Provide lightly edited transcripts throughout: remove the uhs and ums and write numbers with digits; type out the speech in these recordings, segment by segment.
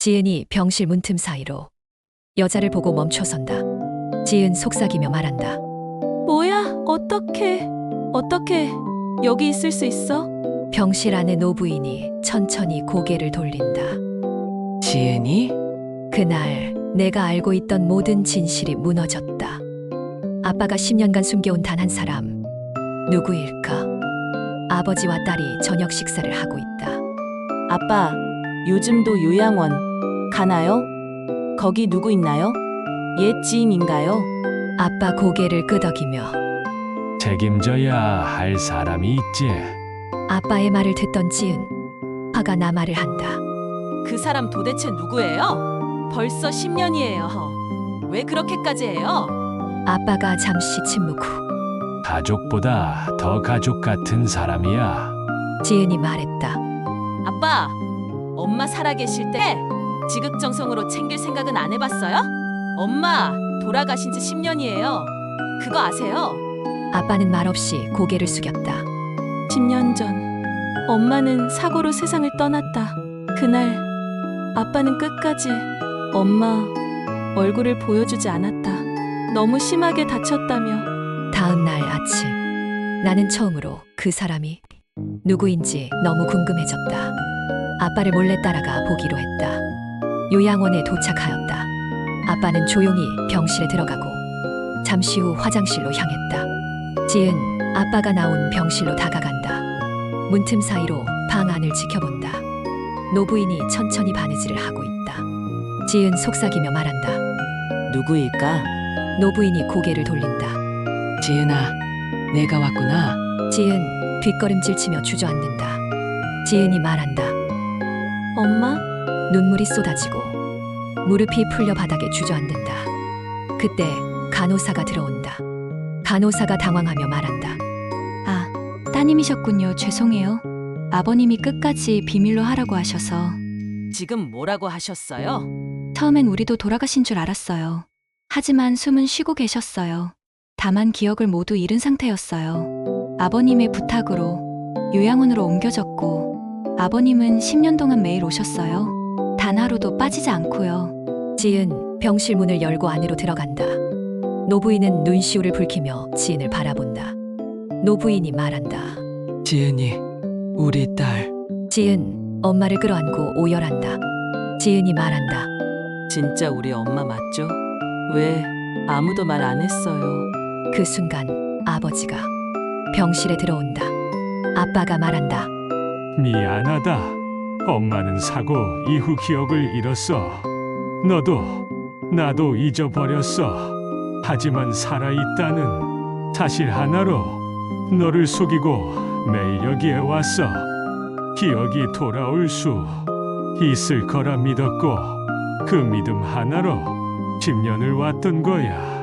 지은이 병실 문틈 사이로 여자를 보고 멈춰선다. 지은 속삭이며 말한다. 뭐야? 어떻게 여기 있을 수 있어? 병실 안에 노부인이 천천히 고개를 돌린다. 지은이? 그날 내가 알고 있던 모든 진실이 무너졌다. 아빠가 10년간 숨겨온 단 한 사람, 누구일까? 아버지와 딸이 저녁 식사를 하고 있다. 아빠, 요즘도 요양원 가나요? 거기 누구 있나요? 옛 지인인가요? 아빠 고개를 끄덕이며 책임져야 할 사람이 있지. 아빠의 말을 듣던 지은 화가 나 말을 한다. 그 사람 도대체 누구예요? 벌써 10년이에요. 왜 그렇게까지 해요? 아빠가 잠시 침묵 후 가족보다 더 가족 같은 사람이야. 지은이 말했다. 아빠, 엄마 살아계실 때 지극정성으로 챙길 생각은 안 해봤어요? 엄마 돌아가신 지 10년이에요. 그거 아세요? 아빠는 말없이 고개를 숙였다. 10년 전 엄마는 사고로 세상을 떠났다. 그날 아빠는 끝까지 엄마 얼굴을 보여주지 않았다. 너무 심하게 다쳤다며. 다음 날 아침 나는 처음으로 그 사람이 누구인지 너무 궁금해졌다. 아빠를 몰래 따라가 보기로 했다. 요양원에 도착하였다. 아빠는 조용히 병실에 들어가고 잠시 후 화장실로 향했다. 지은 아빠가 나온 병실로 다가간다. 문틈 사이로 방 안을 지켜본다. 노부인이 천천히 바느질을 하고 있다. 지은 속삭이며 말한다. 누구일까? 노부인이 고개를 돌린다. 지은아, 내가 왔구나. 지은 뒷걸음질 치며 주저앉는다. 지은이 말한다. 엄마? 눈물이 쏟아지고 무릎이 풀려 바닥에 주저앉는다. 그때 간호사가 들어온다. 간호사가 당황하며 말한다. 아, 따님이셨군요. 죄송해요. 아버님이 끝까지 비밀로 하라고 하셔서. 지금 뭐라고 하셨어요? 처음엔 우리도 돌아가신 줄 알았어요. 하지만 숨은 쉬고 계셨어요. 다만 기억을 모두 잃은 상태였어요. 아버님의 부탁으로 요양원으로 옮겨졌고, 아버님은 10년 동안 매일 오셨어요. 단 하루도 빠지지 않고요. 지은 병실 문을 열고 안으로 들어간다. 노부인은 눈시울을 붉히며 지은을 바라본다. 노부인이 말한다. 지은이, 우리 딸. 지은 엄마를 끌어안고 오열한다. 지은이 말한다. 진짜 우리 엄마 맞죠? 왜 아무도 말 안 했어요? 그 순간 아버지가 병실에 들어온다. 아빠가 말한다. 미안하다. 엄마는 사고 이후 기억을 잃었어. 너도 나도 잊어버렸어. 하지만 살아있다는 사실 하나로 너를 속이고 매일 여기에 왔어. 기억이 돌아올 수 있을 거라 믿었고 그 믿음 하나로 10년을 왔던 거야.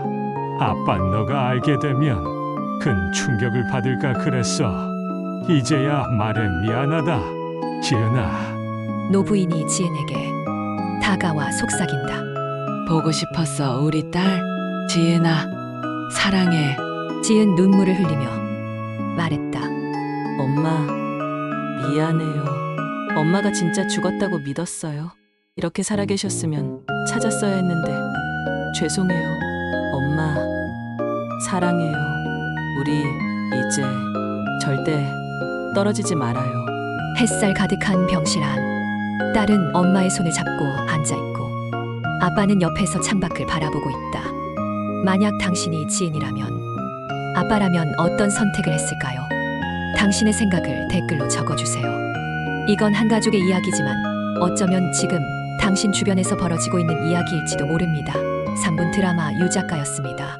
아빠 너가 알게 되면 큰 충격을 받을까 그랬어. 이제야 말해 미안하다. 지은아. 노부인이 지은에게 다가와 속삭인다. 보고 싶었어, 우리 딸. 지은아, 사랑해. 지은 눈물을 흘리며 말했다. 엄마, 미안해요. 엄마가 진짜 죽었다고 믿었어요. 이렇게 살아계셨으면 찾았어야 했는데 죄송해요. 엄마, 사랑해요. 우리 이제 절대 떨어지지 말아요. 햇살 가득한 병실 안. 딸은 엄마의 손을 잡고 앉아있고 아빠는 옆에서 창밖을 바라보고 있다. 만약 당신이 지은이라면 아빠라면 어떤 선택을 했을까요? 당신의 생각을 댓글로 적어주세요. 이건 한 가족의 이야기지만 어쩌면 지금 당신 주변에서 벌어지고 있는 이야기일지도 모릅니다. 3분 드라마 유 작가였습니다.